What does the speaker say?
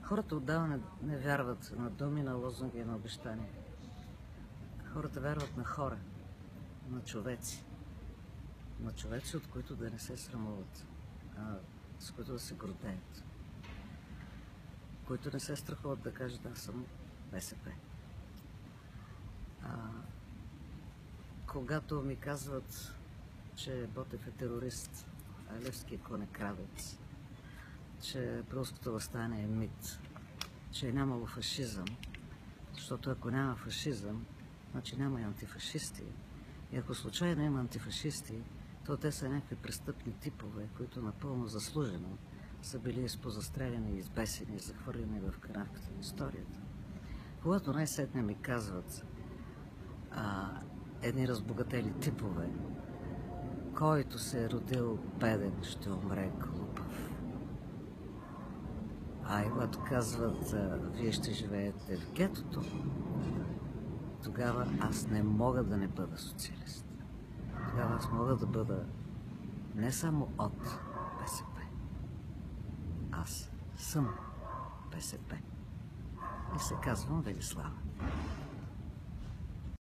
Хората отдавна не вярват на думи, на лозунги и на обещания. Хората вярват на хора, на човеци. На човеци, от които да не се срамуват, с които да се гордеят. Които не се страхуват да кажат: да, съм БСП. Когато ми казват, че Ботев е терорист, а Левски е конекрадец, че Прилското въстание е мит, че е нямало фашизъм, защото ако няма фашизъм, значи няма и антифашисти. И ако случайно има антифашисти, то те са някакви престъпни типове, които напълно заслужено са били изпозастреляни, избесени, захвърлени в канавката на историята. Когато най-сетне ми казват едни разбогатели типове: който се е родил беден, ще умре глупав. А когато казват: вие ще живеете в гетото, тогава аз не мога да не бъда социалист. Тогава аз мога да бъда не само от БСП. Аз съм БСП. И се казвам Велислава.